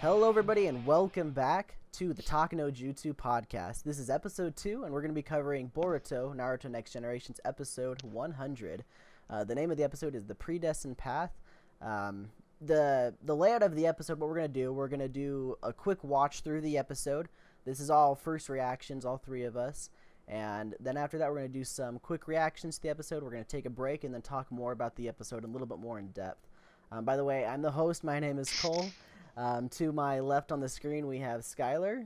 Hello everybody and welcome back to the TalkNoJutsu Podcast. This is episode 2 and we're going to be covering Boruto, Naruto Next Generation's episode 100. The name of the episode is The Predestined Path. The layout of the episode, what we're going to do a quick watch through the episode. This is all first reactions, all three of us. And then after that, we're going to do some quick reactions to the episode. We're going to take a break and then talk more about the episode a little bit more in depth. By the way, I'm the host. My name is Cole. To my left on the screen, we have Skylar.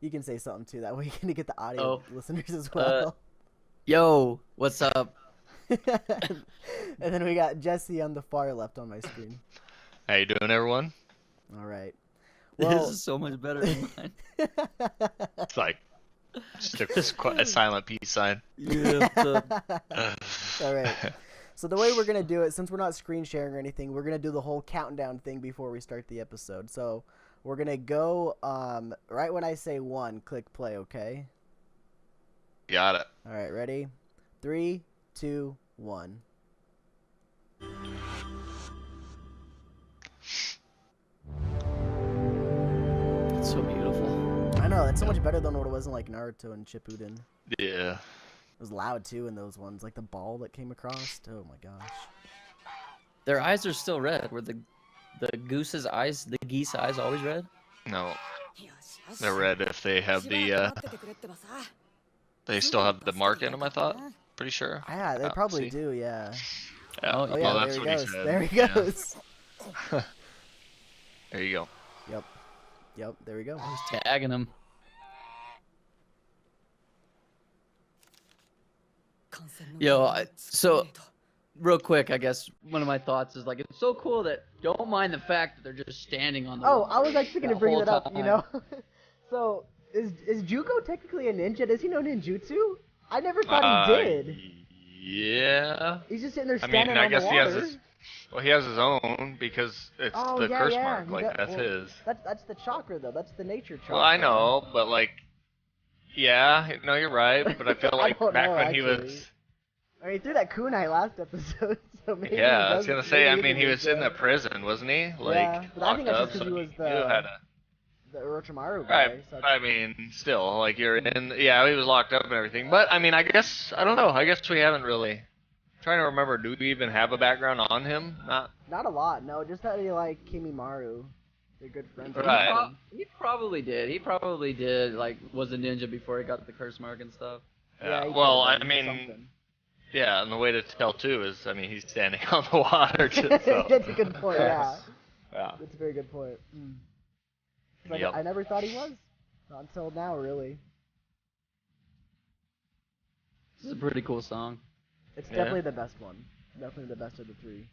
You can say something too. That way you can get the audio listeners as well. Yo, what's up? And then we got Jesse on the far left on my screen. How you doing, everyone? All right. Well, this is so much better than mine. It's like just a silent peace sign. Yeah. All right. So the way we're going to do it, since we're not screen sharing or anything, we're going to do the whole countdown thing before we start the episode. So we're going to go right when I say 1, click play, okay? Got it. All right, ready? 3, 2, 1. It's so beautiful. I know, that's so much better than what it was in like Naruto and Shippuden. Yeah. It was loud too in those ones, like the ball that came across. Oh my gosh. Their eyes are still red. Were the goose's eyes, the geese eyes, always red? No. They're red if they have the they still have the mark in them, I thought. Pretty sure. Yeah, they probably do, yeah. Yeah. Oh yeah, well, there that's he what goes. he said. There he Yeah. goes. There you go. Yep, there we go. I was tagging him. Yo, so real quick, I guess one of my thoughts is like it's so cool that don't mind the fact that they're just standing on the Oh, water I was actually gonna bring whole that up, time. you know? So, is Jugo technically a ninja? Does he know ninjutsu? I never thought he did. Yeah. He's just sitting there I standing mean, I on guess the he water. has his. Well, he has his own because it's the curse mark. Like that's his. That's the chakra though. That's the nature chakra. Well, I know, but like, yeah, no, you're right. But I feel like back when he was. I mean, he threw that kunai last episode, so maybe. Yeah, I was gonna say. I mean, he was in the prison, wasn't he? Like, yeah, but I think that's locked just up, because he so was had a. the Orochimaru guy. Right. So I mean, still, like you're in. Yeah, he was locked up and everything. But I mean, I guess I don't know. I guess we haven't really. Trying to remember, do we even have a background on him? Not a lot, no. Just that he like Kimimaru. They're good friends. Right. He probably did. He probably did. Like, was a ninja before he got the curse mark and stuff. Yeah. he Well, I did mean, something. yeah, and the way to tell too is, I mean, he's standing on the water. Too, so. That's a good point. Yeah. Yeah. That's a very good point. Like, Yep. I never thought he was. Not until now, really. This is a pretty cool song. It's Yeah. definitely the best one. Definitely the best of the 3.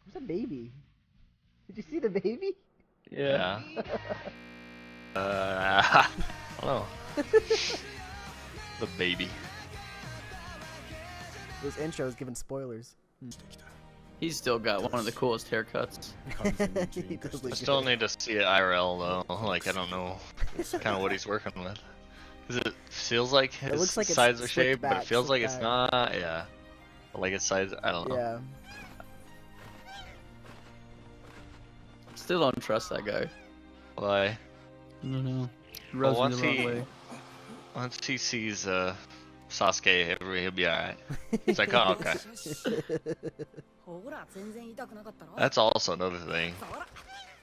Where's the baby? Did you see the baby? Yeah. I don't know. The baby. Those intros giving spoilers. He's still got one of the coolest haircuts. He does look I still good. need to see it IRL though. Like I don't know, kind of what he's working with. Cause it feels like his looks like it's sides are slicked shaved, but back, it feels like slicked it's back. not. Yeah. But like his sides, I don't know. Yeah. Still don't trust that guy. Why? I don't know. He Well, rubs me the wrong way. once he sees Sasuke, he'll be alright. It's like, oh, okay. That's also another thing.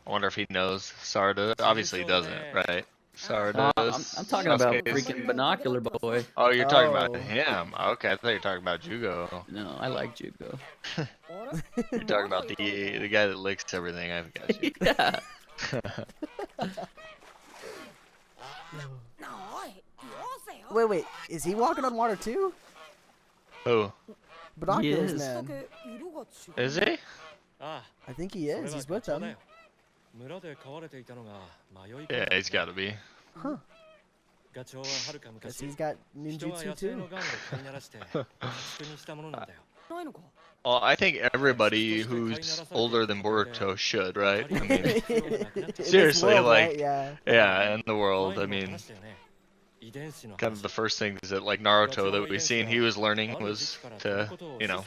I wonder if he knows Sarda. Obviously he doesn't, right? Sarda does. I'm talking about Sasuke's- freaking Binocular Boy. Oh, you're talking about Oh. him. Okay, I thought you were talking about Jugo. No, I like Jugo. You're talking about the guy that licks everything. I've got you. Yeah. Wait. Is he walking on water too? Who? Binoculars, Yes. man. Is he? I think he is. He's with them. Yeah, he's got to be. Huh. Guess he's got ninjutsu too. Well, I think everybody who's older than Boruto should, right? I mean, In this seriously, world, like, right? Yeah. yeah, in the world, I mean, kind of the first things that, like, Naruto that we seen he was learning was to, you know,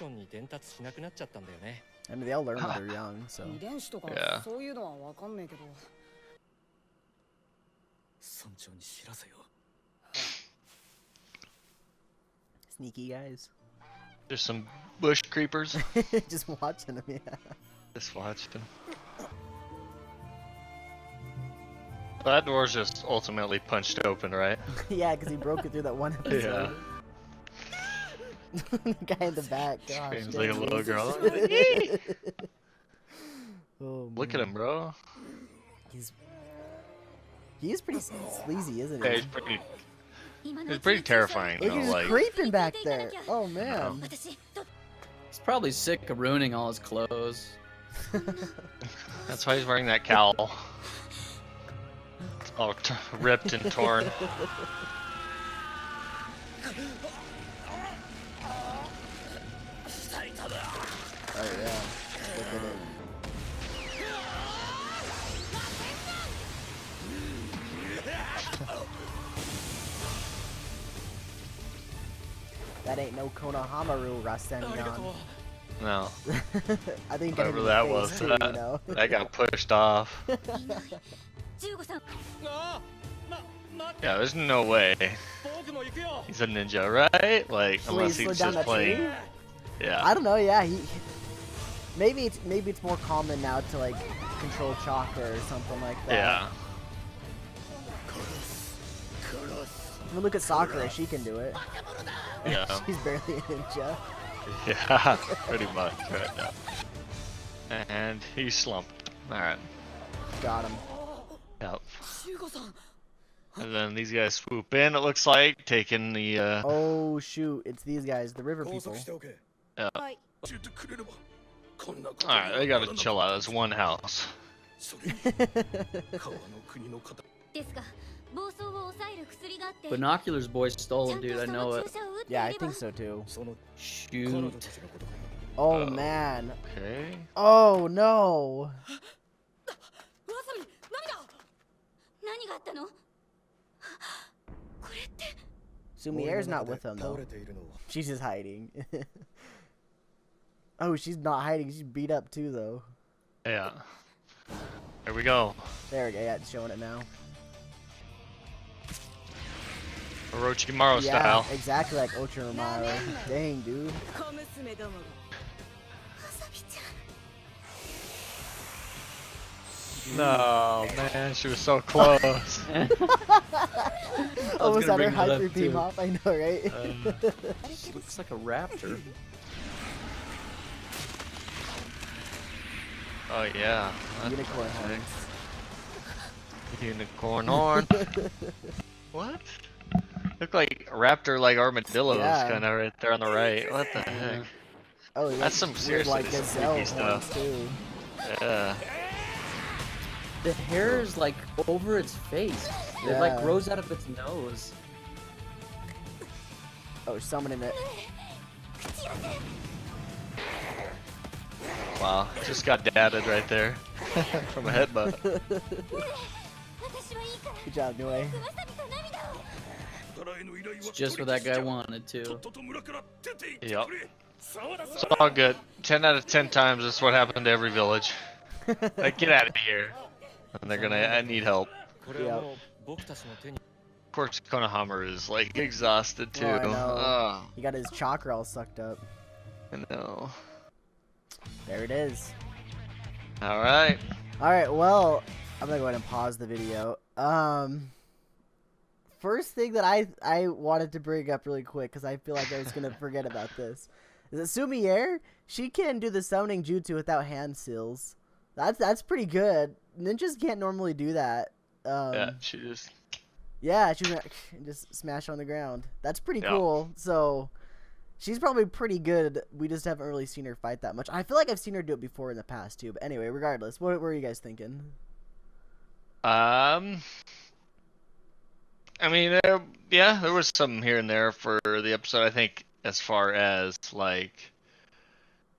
I mean, they all learn when they're young, so. 遺伝子とか Yeah. そういうのはわかんねえけど村長に知らせよ Sneaky guys. there's some bush creepers. Just watching them, yeah. Just watched him. That door's just ultimately punched open, right? Yeah, because he broke it through that one episode. The guy in the back. Gosh, Screams like a dang. little girl. Oh, Look at man. him, bro. He's pretty sleazy, isn't Yeah, he? he's pretty terrifying, Look, though. he's Like, creeping back there. Oh, man. He's probably sick of ruining all his clothes. that's why he's wearing that cowl. It's all ripped and torn. Oh, yeah. Look at it. That ain't no Konohamaru Rasengan. No, I think you got hit whatever in the that face was, too, you know? that got pushed off. Yeah, there's no way he's a ninja, right? Like, Wait, unless slow he's down just that playing. tree? Yeah. I don't know, yeah, maybe it's more common now to like control chakra or something like that. Yeah. I mean, look at Sakura, she can do it. Yeah. She's barely a ninja. Yeah, pretty much right now. And he slumped. Alright. Got him. Yep. And then these guys swoop in, it looks like, taking the, Oh shoot, it's these guys, the river people. yeah. Alright, they gotta chill out. It's one house. Binoculars boy stole him, dude. I know it. Yeah, I think so too. Shoot. Oh man. Okay. Oh no. Sumiere's not with them though. She's just hiding. Oh, she's not hiding. She's beat up too though. Yeah. Here we go. There we go. Yeah, it's showing it now. Orochimaru Yeah, style. exactly like Orochimaru. Dang, dude. No, man, she was so close. Almost had her gonna bring that hyper up, beam too. off. I know, right? Looks like a raptor. Oh yeah. Unicorn horns. Unicorn horn. What? Look like a raptor, like armadillos, Yeah. kind of right there on the right. What the heck? Oh, yeah. That's some weird, seriously like some gazelle creepy horns stuff. too. Yeah. The hair is like over its face. It Yeah. like grows out of its nose. Oh, summoning it. Wow, just got dadded right there from a headbutt. Good job, Nue. It's just what that guy wanted to. Yep. It's all good. 10 out of 10 times that's what happened to every village. Like, get out of here. And they're gonna, I need help. Yep. Of course, Konohamaru is like exhausted too. Oh, I know. Oh, He got his chakra all sucked up. I know. There it is. Alright. Alright, well, I'm gonna go ahead and pause the video. First thing that I wanted to bring up really quick, because I feel like I was gonna forget about this, is that Sumier, she can do the summoning jutsu without hand seals. That's pretty good. Ninjas can't normally do that. Yeah, she just. Yeah, she can just smash on the ground. That's pretty Yeah. cool. So, she's probably pretty good. We just haven't really seen her fight that much. I feel like I've seen her do it before in the past too. But anyway, regardless, what were you guys thinking? I mean, yeah, there was some here and there for the episode. I think as far as like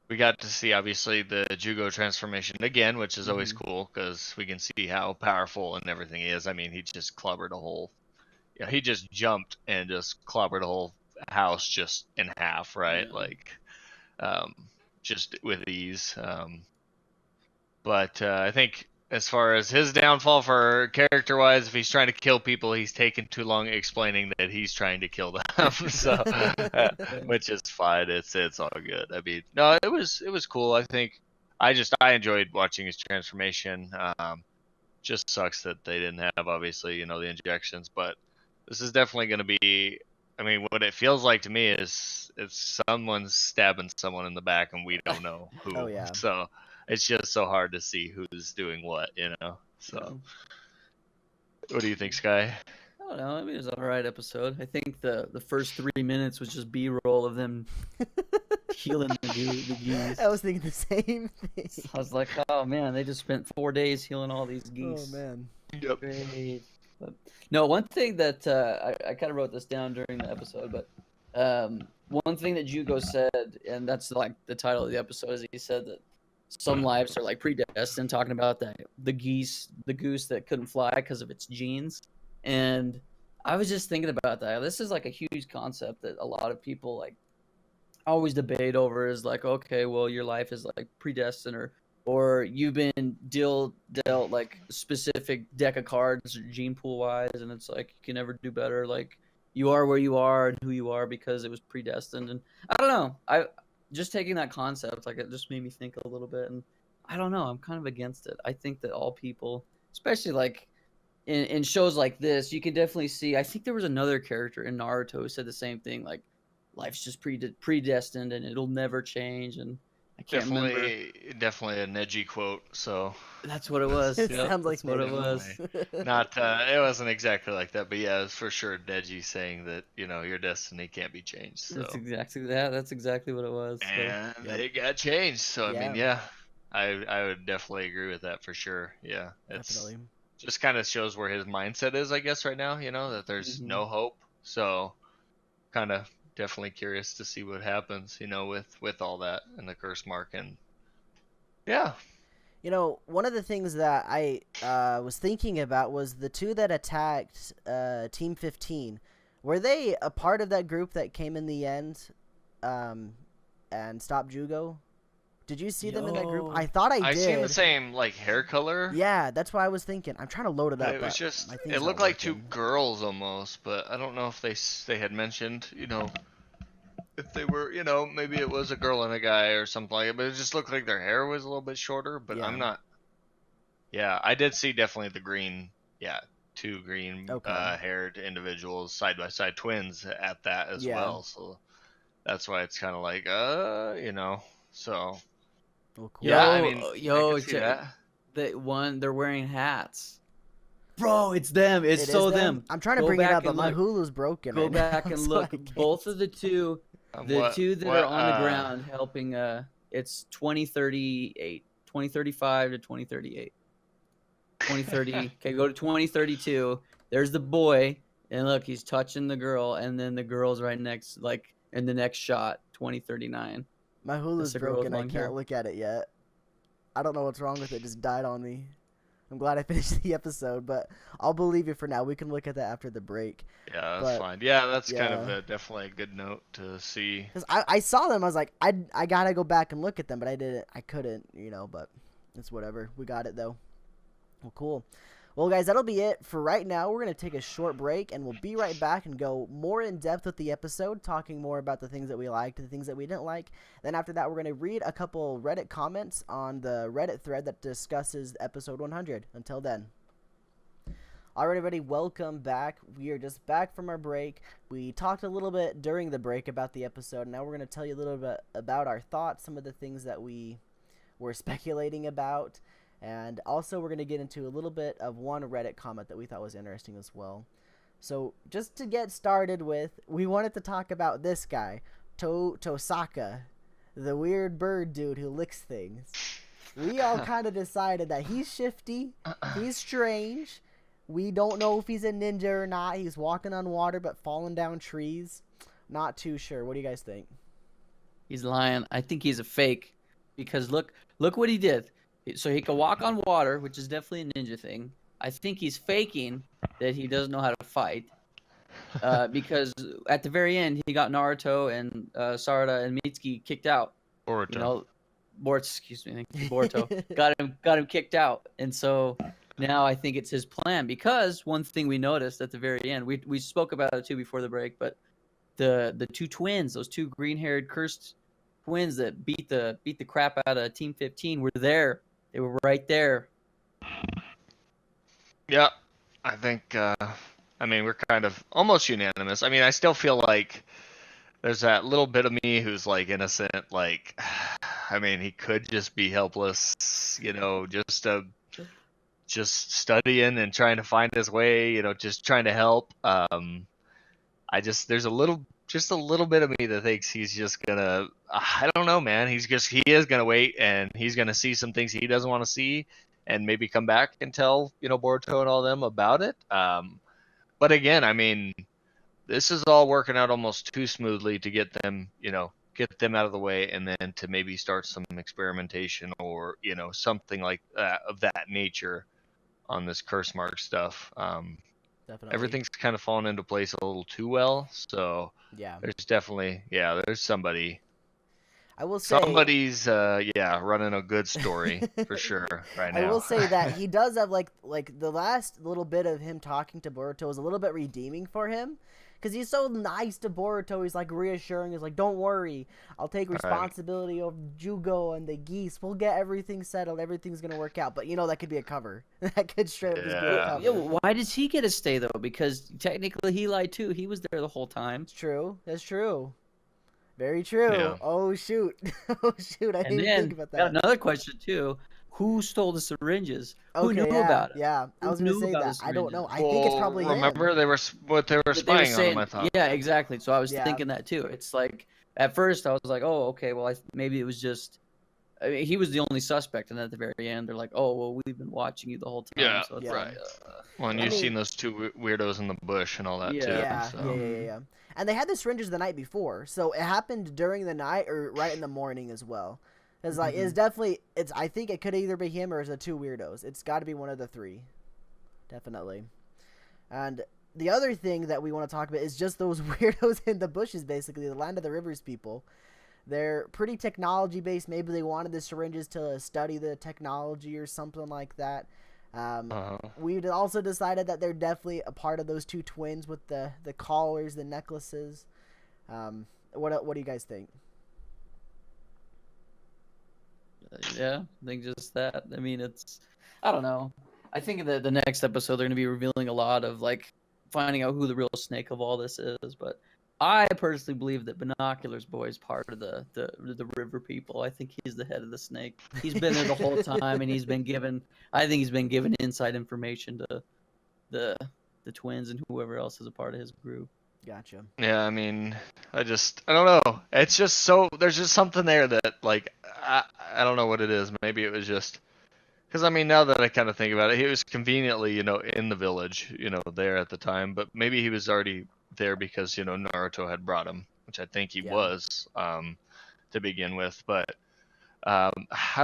we got to see obviously the Jugo transformation again, which is always cool because we can see how powerful and everything is. I mean, he just clobbered a whole. Yeah, he just jumped and just clobbered a whole house just in half, right? Yeah. Like, just with ease. But I think as far as his downfall for character-wise, if he's trying to kill people, he's taking too long explaining that he's trying to kill them. So, which is fine. It's all good. I mean, no, it was cool. I think I enjoyed watching his transformation. Just sucks that they didn't have obviously the injections, but this is definitely going to be. I mean, what it feels like to me is it's someone's stabbing someone in the back and we don't know who. Oh, yeah. So it's just so hard to see who's doing what, So, what do you think, Sky? I don't know. I mean, it was an alright episode. I think the first 3 minutes was just B-roll of them healing the geese. I was thinking the same thing. I was like, oh man, they just spent 4 days healing all these geese. Oh man. Yep. Great. But, no, one thing that I kind of wrote this down during the episode, but one thing that Jugo said, and that's like the title of the episode, is he said that some lives are like predestined, talking about the goose that couldn't fly because of its genes. And I was just thinking about that. This is like a huge concept that a lot of people like always debate over, is like, okay, well, your life is like predestined, or you've been dealt like a specific deck of cards gene pool wise, and it's like you can never do better. Like you are where you are and who you are because it was predestined. And I don't know. I just taking that concept, like it just made me think a little bit. And I don't know. I'm kind of against it. I think that all people, especially like in shows like this, you can definitely see. I think there was another character in Naruto who said the same thing. Like life's just predestined and it'll never change. And I can't remember. Definitely a Neji quote. So that's what it was. It Yep, sounds like that's what it Neji. was. not it wasn't exactly like that, but yeah, it was for sure Neji saying that your destiny can't be changed. So That's exactly that. That's exactly what it was. So. and it got changed. So I mean, Yeah. I would definitely agree with that for sure. Yeah, it's Definitely. just kind of shows where his mindset is, I guess, right now. That there's no hope. So kind of definitely curious to see what happens, with all that and the curse mark. And yeah. One of the things that I was thinking about was the two that attacked Team 15. Were they a part of that group that came in the end and stopped Jugo? Did you see them in that group? I thought I did. I seen the same hair color. Yeah, that's what I was thinking. I'm trying to load it up. It was just it looked like two girls almost, but I don't know if they had mentioned, if they were, maybe it was a girl and a guy or something like that, but it just looked like their hair was a little bit shorter, but I'm not. Yeah, I did see definitely the green, two green haired individuals side by side, twins at that as well. So that's why it's kind of like, so. Oh, cool. Yeah, I mean, they're wearing hats. Bro, it's them. It's so them. I'm trying to bring it up, but my Hulu's broken. Go back and look. Both of the two, two that are on the ground helping. It's 2038, 2035 to 2038, 2030. Okay, go to 2032. There's the boy, and look, he's touching the girl, and then the girl's right next, like in the next shot, 2039. My Hulu's broken. I can't look at it yet. I don't know what's wrong with it. It just died on me. I'm glad I finished the episode, but I'll believe you for now. We can look at that after the break. Yeah, that's fine. Yeah, that's kind of definitely a good note to see. Because I saw them. I was like, I got to go back and look at them, but I couldn't, but it's whatever. We got it, though. Well, cool. Well, guys, that'll be it for right now. We're going to take a short break, and we'll be right back and go more in depth with the episode, talking more about the things that we liked, the things that we didn't like. Then after that, we're going to read a couple Reddit comments on the Reddit thread that discusses episode 100. Until then. All right, everybody, welcome back. We are just back from our break. We talked a little bit during the break about the episode. Now we're going to tell you a little bit about our thoughts, some of the things that we were speculating about. And also, we're going to get into a little bit of one Reddit comment that we thought was interesting as well. So, just to get started with, we wanted to talk about this guy, Tosaka, the weird bird dude who licks things. We all kind of decided that he's shifty, he's strange. We don't know if he's a ninja or not. He's walking on water but falling down trees. Not too sure. What do you guys think? He's lying. I think he's a fake. because look what he did. So he can walk on water, which is definitely a ninja thing. I think he's faking that he doesn't know how to fight. Because at the very end, he got Naruto and Sarada and Mitsuki kicked out. Boruto. You know, excuse me, Boruto got him kicked out, and so now I think it's his plan. Because one thing we noticed at the very end, we spoke about it too before the break, but the two twins, those two green-haired cursed twins that beat the crap out of Team 15 were there. They were right there. Yeah, I think. I mean, we're kind of almost unanimous. I mean, I still feel like there's that little bit of me who's like innocent. Like, I mean, he could just be helpless, you know, just studying and trying to find his way, you know, just trying to help. There's a little bit of me that thinks he's just gonna. I don't know, man. He is gonna wait, and he's gonna see some things he doesn't want to see, and maybe come back and tell, you know, Boruto and all them about it. But again, I mean, this is all working out almost too smoothly to get them out of the way, and then to maybe start some experimentation or, you know, something like that, of that nature on this curse mark stuff. Definitely. Everything's kind of fallen into place a little too well. So Yeah. there's somebody. I will say Somebody's running a good story for sure right now. I will say that he does have like the last little bit of him talking to Boruto is a little bit redeeming for him, because he's so nice to Boruto. He's like reassuring. He's like, "Don't worry, I'll take responsibility of Jugo and the geese. We'll get everything settled. Everything's gonna work out." But you know that could be a cover. That could straight up just be a cover. Yeah, why does he get to stay though? Because technically he lied too. He was there the whole time. It's true. That's true. Very true. Yeah. Oh shoot. Oh shoot. I didn't even think about that. Got another question too. Who stole the syringes? Who knew yeah, about it? Yeah, I was gonna say that. I don't know. I think it's probably remember him. they were spying on him, I thought. Yeah, exactly. So I was Yeah. thinking that too. It's like at first I was like, oh, okay, well, maybe it was just. I mean, he was the only suspect, and at the very end, they're like, "Oh, well, we've been watching you the whole time." Yeah, so it's right. Well, and you've seen those two weirdos in the bush and all that too. Yeah, So. yeah. And they had the syringes the night before, so it happened during the night or right in the morning as well. It's like it's definitely I think it could either be him or it's the two weirdos. It's got to be one of the three, definitely. And the other thing that we want to talk about is just those weirdos in the bushes, basically the Land of the Rivers people. They're pretty technology based. Maybe they wanted the syringes to study the technology or something like that. We also decided that they're definitely a part of those two twins with the collars, the necklaces. What do you guys think? Yeah, I think just that. I mean, I don't know. I think in the next episode they're going to be revealing a lot of like finding out who the real snake of all this is. But I personally believe that Binoculars Boy is part of the river people. I think he's the head of the snake. He's been there the whole time, and I think he's been given inside information to the twins and whoever else is a part of his group. Gotcha. Yeah, I mean, I don't know. It's just there's just something there that, like, I don't know what it is. Maybe it was just, because, I mean, now that I kind of think about it, he was conveniently, you know, in the village, you know, there at the time, but maybe he was already there because, you know, Naruto had brought him, which I think he was to begin with, but I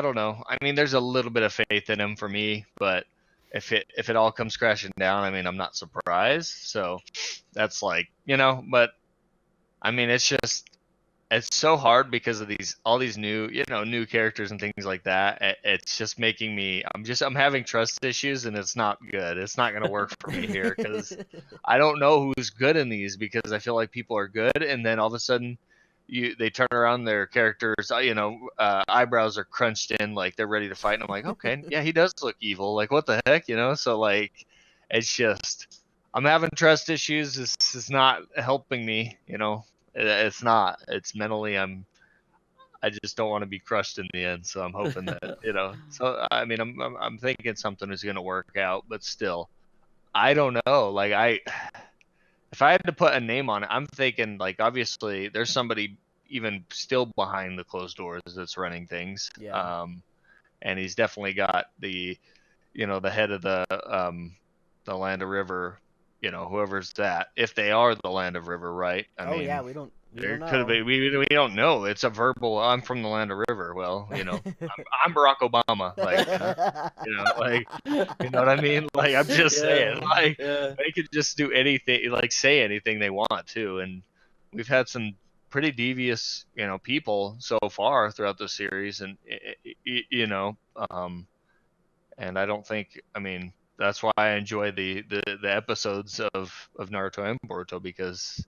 don't know. I mean, there's a little bit of faith in him for me, but if it all comes crashing down, I mean, I'm not surprised. So that's like, you know, but I mean, it's so hard because of all these new characters and things like that. It's just making me, I'm having trust issues, and it's not good. It's not going to work for me here because I don't know who's good in these, because I feel like people are good, and then all of a sudden they turn around, their characters, eyebrows are crunched in, like they're ready to fight, and I'm like, okay, yeah, he does look evil. Like, what the heck, you know? So like, it's just, I'm having trust issues. This is not helping me, you know. It's not. It's mentally, I just don't want to be crushed in the end. So I'm hoping that, you know. So I mean, I'm thinking something is going to work out, but still, I don't know. Like, if I had to put a name on it, I'm thinking, like, obviously there's somebody even still behind the closed doors that's running things. Yeah. And he's definitely got the head of the Land of River, you know, whoever's that, if they are the Land of River, right? I mean, yeah, There don't could have know. been. We don't know. It's a verbal. I'm from the land of river. Well, I'm Barack Obama. Like, like, you know what I mean? Like, I'm just saying. Like, yeah. they could just do anything, like say anything they want to, and we've had some pretty devious, people so far throughout the series, and and I don't think. I mean, that's why I enjoy the episodes of Naruto and Boruto, because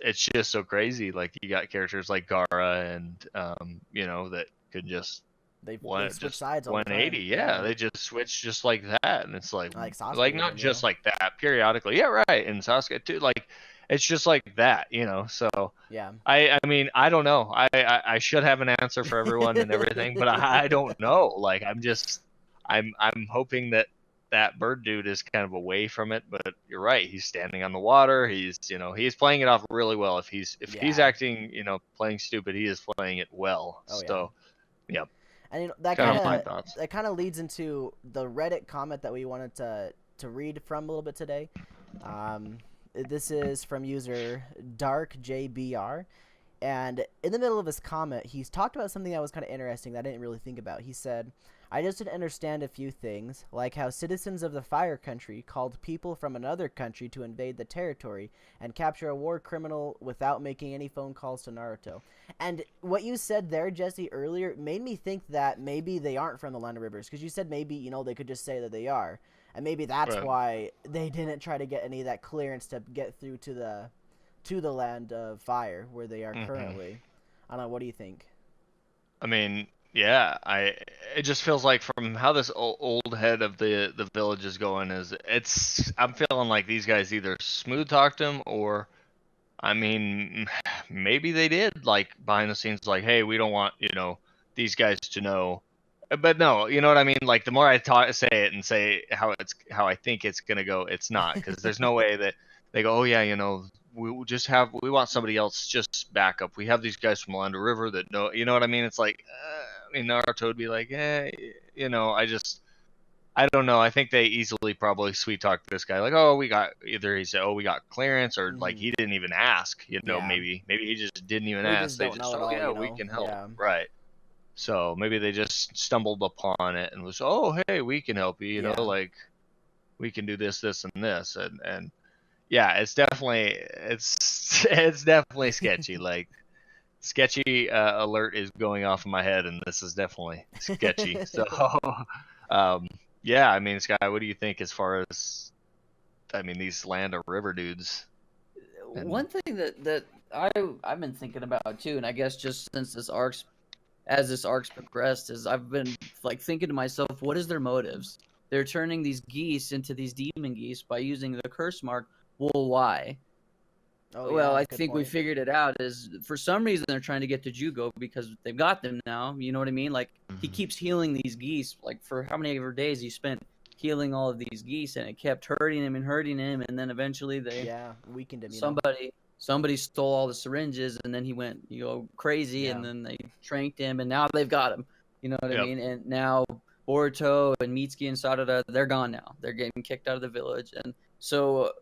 it's just so crazy. Like, you got characters like Gaara and that could just they switch just sides all the 180. time. Yeah, they just switch just like that, and it's Like Sasuke like not even, just like that periodically. Yeah, right. And Sasuke too. Like, it's just like that, So Yeah. I mean, I don't know. I should have an answer for everyone and everything, but I don't know. Like, I'm hoping that bird dude is kind of away from it, but you're right. He's standing on the water. He's playing it off really well. If he's Yeah. acting, playing stupid, he is playing it well. Oh, yeah. So, yeah. And that Kind kind of my of thoughts. that kind of leads into the Reddit comment that we wanted to read from a little bit today. This is from user DarkJBR, and in the middle of his comment, he's talked about something that was kind of interesting that I didn't really think about. He said, "I just didn't understand a few things, like how citizens of the Fire Country called people from another country to invade the territory and capture a war criminal without making any phone calls to Naruto." And what you said there, Jesse, earlier made me think that maybe they aren't from the Land of Rivers, because you said maybe, they could just say that they are. And maybe that's Right. why they didn't try to get any of that clearance to get through to the Land of Fire where they are currently. I don't know, what do you think? I mean, yeah, it just feels like, from how this old head of the village is going, I'm feeling like these guys either smooth talked him, or, I mean, maybe they did, like, behind the scenes, like, hey, we don't want, these guys to know. But no, you know what I mean? Like, the more I say it and say how I think it's gonna go, it's not, because there's no way that they go, oh yeah, we want somebody else just backup. We have these guys from Land River that know, you know what I mean? It's like, Naruto would be like, I don't know. I think they easily probably sweet talk this guy, like, oh, he said, oh, we got clearance, or like, he didn't even ask, Yeah. maybe he just didn't even They ask. just They don't just, know at oh all, yeah, we can help, Yeah. right? So maybe they just stumbled upon it and was, oh, hey, we can help you, Yeah. like, we can do this, and this, and yeah, it's definitely it's definitely sketchy. Like, sketchy alert is going off in my head, and this is definitely sketchy. So, yeah, I mean, Sky, what do you think as far as, I mean, these Land of River dudes? One thing that I've been thinking about too, and I guess just since this arc's progressed, is I've been like thinking to myself, what is their motives? They're turning these geese into these demon geese by using the curse mark. Well, why? Oh, Well, yeah, I good think we point. figured it out. Is for some reason they're trying to get to Jugo because they've got them now. You know what I mean? Like, he keeps healing these geese. Like, for how many ever days he spent healing all of these geese, and it kept hurting him, and then eventually Weakened him. Somebody stole all the syringes, and then he went crazy, Yeah. and then they tranked him, and now they've got him. You know what I Yep. mean? And now Boruto and Mitsuki and Sarada, they're gone now. They're getting kicked out of the village, and so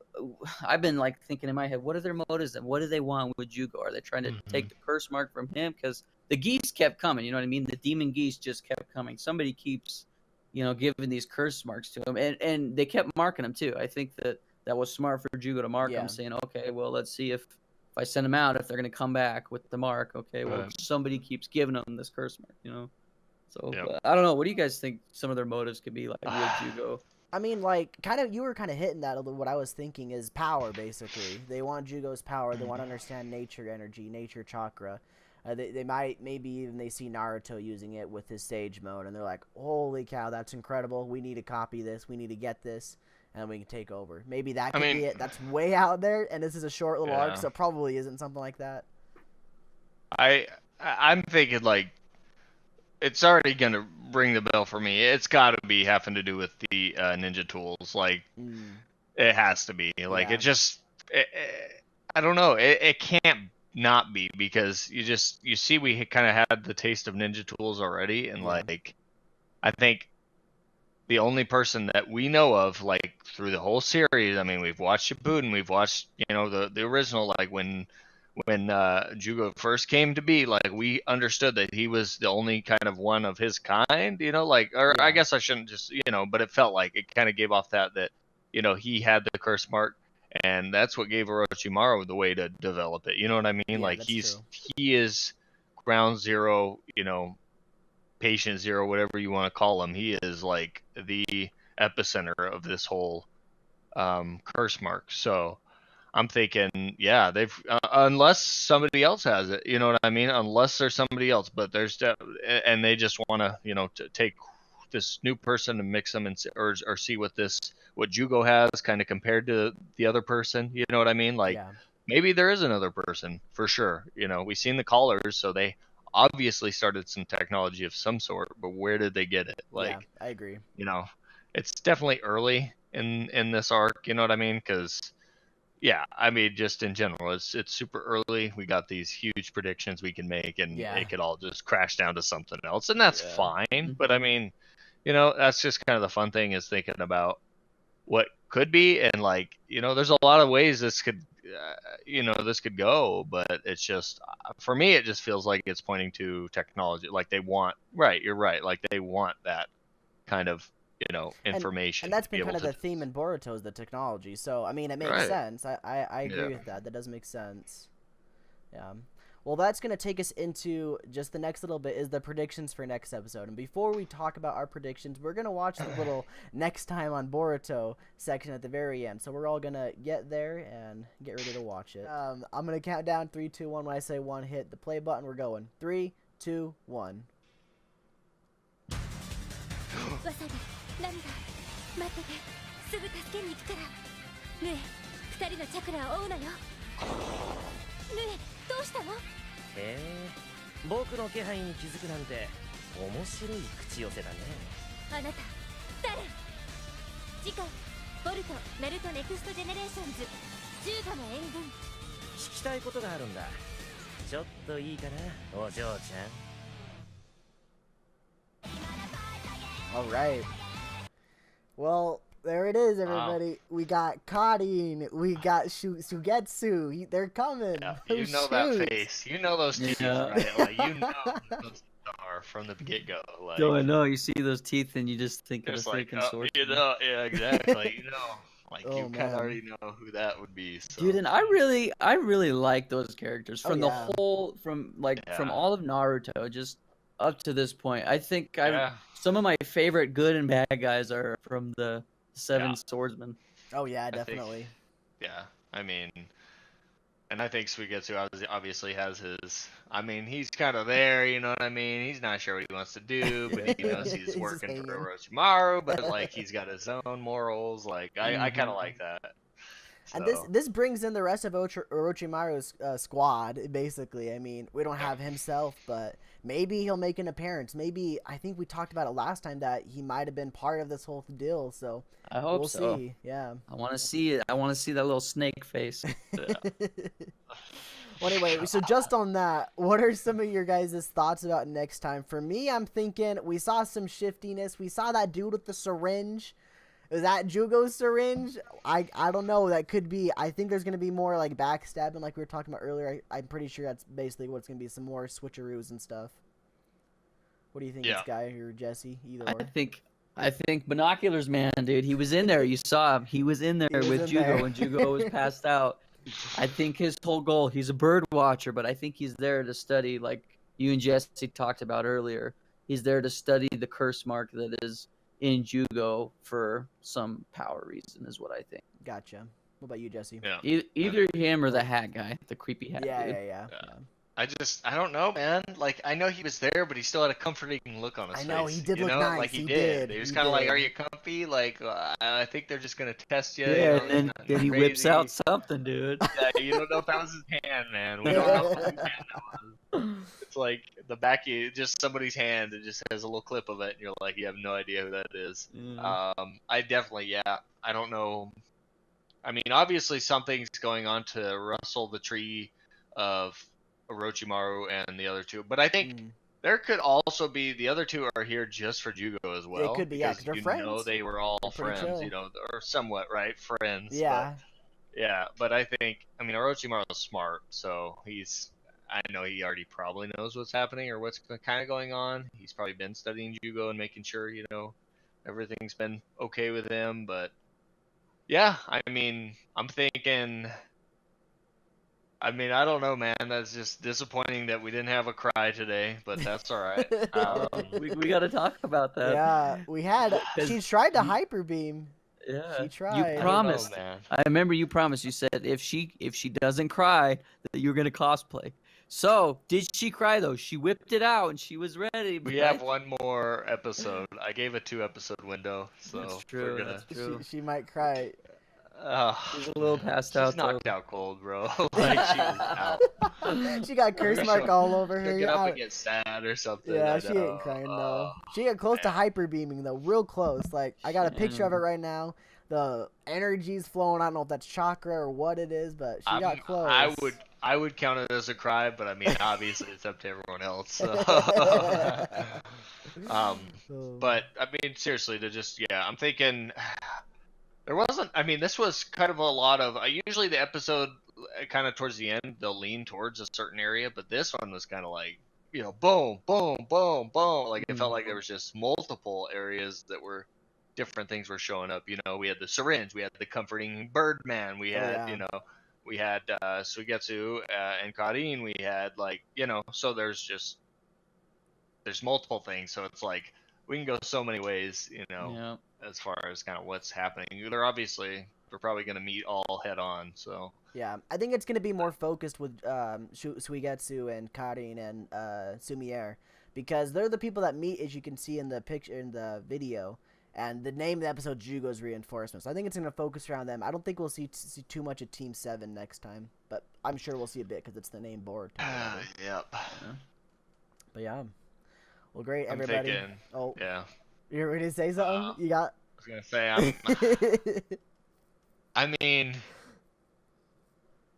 I've been like thinking in my head, what are their motives and what do they want with Jugo? Are they trying to take the curse mark from him? Because the geese kept coming. You know what I mean? The demon geese just kept coming. Somebody keeps, giving these curse marks to him, and they kept marking him too. I think that was smart for Jugo to mark him, saying, okay, well, let's see if I send them out, if they're going to come back with the mark. Okay, well, Right. somebody keeps giving them this curse mark, So Yep. I don't know. What do you guys think some of their motives could be like with Jugo? I mean, like, you were kind of hitting that a little. What I was thinking is power, basically. They want Jugo's power. They want to understand nature energy, nature chakra. They maybe even they see Naruto using it with his sage mode, and they're like, holy cow, that's incredible. We need to copy this. We need to get this, and we can take over. Maybe that could be it. That's way out there, and this is a short little arc, so it probably isn't something like that. I'm thinking, like, it's already gonna ring the bell for me. It's got to be having to do with the ninja tools. Like, it has to be. Like, Yeah. I don't know. It can't not be, because you see we kind of had the taste of ninja tools already, and like, I think the only person that we know of, like, through the whole series, I mean, we've watched Shippuden, we've watched, the original, like, when when Jugo first came to be, like we understood that he was the only kind of one of his kind, like, or I Yeah. guess I shouldn't just, but it felt like it kind of gave off that he had the curse mark, and that's what gave Orochimaru the way to develop it. You know what I mean? Yeah, Like that's true. he is ground zero, patient zero, whatever you want to call him. He is like the epicenter of this whole curse mark. So I'm thinking, yeah, they've unless somebody else has it, you know what I mean? Unless there's somebody else, but and they just want to take this new person and mix them and or see what Jugo has kind of compared to the other person. You know what I mean? Like Yeah. maybe there is another person for sure. We've seen the callers, so they obviously started some technology of some sort, but where did they get it? Like, Yeah, I agree. It's definitely early in this arc. You know what I mean? Because yeah, I mean, just in general, it's super early. We got these huge predictions we can make, and Yeah. it could all just crash down to something else, and that's Yeah. fine. But I mean, that's just kind of the fun thing, is thinking about what could be, and like, there's a lot of ways this could, this could go, but it's just, for me, it just feels like it's pointing to technology. Like they want, right? You're right. Like they want that kind of, information. And that's to be been kind able of the theme in Boruto, is the technology. So, I mean, it makes Right. sense. I agree Yeah. with that. That does make sense. Yeah. Well, that's going to take us into just the next little bit, is the predictions for next episode. And before we talk about our predictions, we're going to watch the little next time on Boruto section at the very end. So we're all going to get there and get ready to watch it. I'm going to count down 3, 2, 1. When I say 1, hit the play button. We're going 3, 2, 1. わさび涙待っててすぐ助けに行くからねえ二人のチャクラを追うのよねえどうしたのへえ僕の気配に気づくなんて面白い口寄せだねあなた誰次回ボルトナルトネクストジェネレーションズ15の援軍聞きたいことがあるんだちょっといいかなお嬢ちゃん All right. Well, there it is, everybody. We got Karin. We got Sugetsu. They're coming. Yeah, Oh, you know that shoot. face. You know those teeth, Yeah. right? Like, you know those are from the get-go. Like, No, I know. You see those teeth and you just think of the just like, freaking sword. yeah, exactly. Like, Oh, you kind man. of already know who that would be. So. Dude, and I really like those characters Oh, from the yeah. whole, from Yeah. all of Naruto, just up to this point. I think Yeah. some of my favorite good and bad guys are from the Seven Yeah. Swordsmen. Oh, yeah, think- definitely. Yeah, I mean, and I think Suigetsu obviously has his. I mean, he's kind of there, you know what I mean? He's not sure what he wants to do, but he knows He's he's just working hanging. for Orochimaru, but like he's got his own morals. Like, I kind of like that. And So, this brings in the rest of Orochimaru's squad, basically. I mean, we don't have himself, but maybe he'll make an appearance. Maybe, I think we talked about it last time, that he might have been part of this whole deal, so I hope we'll so. see. Yeah. I want to see it. I want to see that little snake face. Well, anyway, so just on that, what are some of your guys' thoughts about next time? For me, I'm thinking we saw some shiftiness. We saw that dude with the syringe. Is that Jugo's syringe? I don't know. That could be. I think there's going to be more like backstabbing like we were talking about earlier. I'm pretty sure that's basically what it's going to be. Some more switcheroos and stuff. What do you think, Yeah. this guy or Jesse? Either I or. think binoculars, man, dude. He was in there. You saw him. He was in there was with in Jugo there. when Jugo was passed out. I think his whole goal, he's a bird watcher, but I think he's there to study, like you and Jesse talked about earlier. He's there to study the curse mark that is in Jugo for some power reason, is what I think. Gotcha. What about you, Jesse? yeah. Either him or the hat guy, the creepy hat Yeah, dude. yeah. I don't know, man. Like, I know he was there, but he still had a comforting look on his I face. know, he did you look know? nice, Like, he he did, did. He was he kind of like, did. are you comfy? Like, I think they're just going to test you. Yeah, you know, and then, nothing then he whips crazy. out something, dude. Yeah, you don't know if that was his hand, man. We don't know whose hand that was. It's like the back of just somebody's hand. It just has a little clip of it, and you're like, you have no idea who that is. I definitely, yeah. I don't know. I mean, obviously something's going on to rustle the tree of Orochimaru and the other two, but I think there could also be the other two are here just for Jugo as well. could be, yeah, because 'cause they're you friends. know they were all They're pretty friends, chill. or somewhat, right? Friends. Yeah. But, Yeah, but I mean, Orochimaru's smart, so I know he already probably knows what's happening or what's kind of going on. He's probably been studying Jugo and making sure, everything's been okay with him. But yeah, I mean, I'm thinking, I mean, I don't know, man. That's just disappointing that we didn't have a cry today, but that's all right. We got to talk about that. Yeah, we had. She tried to hyper beam. Yeah. She tried. You I don't know, promised. man. I remember you promised. You said if she doesn't cry, that you were gonna cosplay. So did she cry though? She whipped it out and she was ready. We have one more episode. I gave a 2-episode window, so That's true. we're gonna. That's true. She might cry. She's a little passed She's out. knocked out cold, bro. Like she was out. She got curse mark all over her. She'll get up and get sad or something. Yeah, I she know. ain't crying though. She got close to man. hyper beaming though, real close. Like I got a picture of it right now. The energy's flowing. I don't know if that's chakra or what it is, but she got close. I would count it as a cry, but I mean, obviously it's up to everyone else. So. But I mean, seriously, I'm thinking there wasn't. I mean, this was kind of a lot of. Usually the episode, kind of towards the end, they'll lean towards a certain area, but this one was kind of like, boom, boom, boom, boom. Like it felt like there was just multiple areas that were. Different things were showing up. We had the syringe, we had the comforting Birdman, we had, we had Suigetsu and Karin, we had so there's multiple things. So it's like we can go so many ways, as far as kind of what's happening. They're probably going to meet all head on. So yeah, I think it's going to be more focused with Suigetsu and Karin and Sumier, because they're the people that meet, as you can see in the picture in the video. And the name of the episode, Jugo's Reinforcements. So I think it's going to focus around them. I don't think we'll see too much of Team 7 next time. But I'm sure we'll see a bit because it's the name board. Yep. But yeah. Well, great, I'm everybody. thinking, yeah. You're ready to say something? You got... I was going to say, I mean,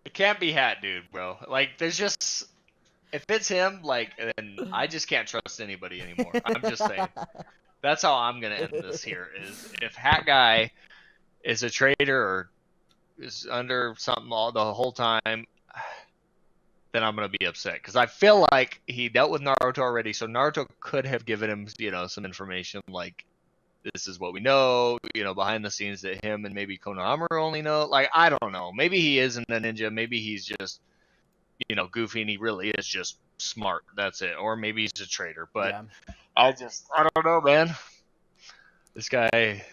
it can't be Hat Dude, bro. Like, there's just... If it's him, then I just can't trust anybody anymore. I'm just saying. That's how I'm going to end this here, is if Hat Guy is a traitor or is under something the whole time, then I'm going to be upset. Because I feel like he dealt with Naruto already, so Naruto could have given him, some information like, this is what we know, behind the scenes that him and maybe Konohamaru only know. Like, I don't know. Maybe he isn't a ninja. Maybe he's just, goofy and he really is just smart. That's it. Or maybe he's a traitor. But... Yeah. I don't know, man. This guy.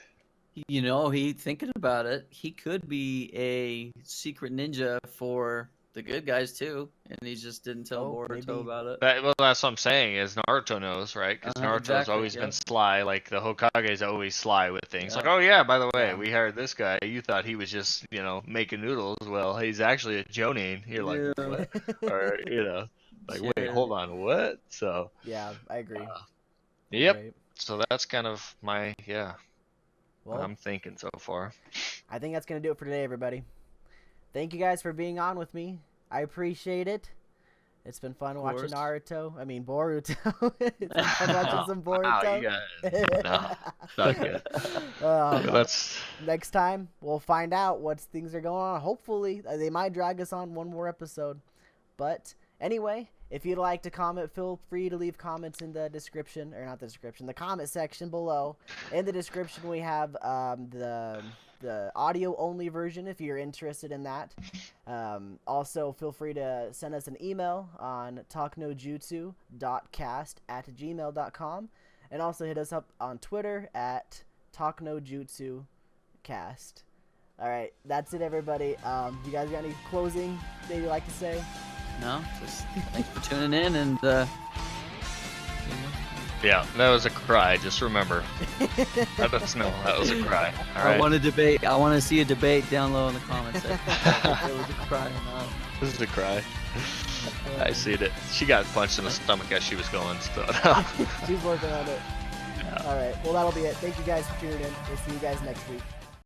He thinking about it. He could be a secret ninja for the good guys too, and he just didn't tell Boruto about it. That's what I'm saying. Is Naruto knows, right? Because Naruto's always been sly. Like the Hokage's always sly with things. Like, oh yeah, by the way, we hired this guy. You thought he was just, making noodles. Well, he's actually a Jonin. You're like, what? Or like, wait, hold on, what? So. Yeah, I agree. Yep. Right. So that's kind of my what Well, I'm thinking so far. I think that's going to do it for today, everybody. Thank you guys for being on with me. I appreciate it. It's been fun watching Boruto. It's been fun watching some Boruto. Wow, you guys. No, not good. Next time, we'll find out what things are going on. Hopefully, they might drag us on one more episode. But anyway, if you'd like to comment, feel free to leave comments in the description, or not the description, the comment section below. In the description, we have the audio-only version if you're interested in that. Also, feel free to send us an email on talknojutsupodcast@gmail.com, and also hit us up on Twitter at talknojutsupodcast. All right, that's it, everybody. You guys got any closing that you'd like to say? No, just thanks for tuning in, and yeah, that was a cry. Just remember, let us know that was a cry. All right. I want to debate. I want to see a debate down low in the comments section. If it was a cry or not. This is a cry. I see it. She got punched in the stomach as she was going. So. She's working on it. Yeah. All right. Well, that'll be it. Thank you guys for tuning in. We'll see you guys next week.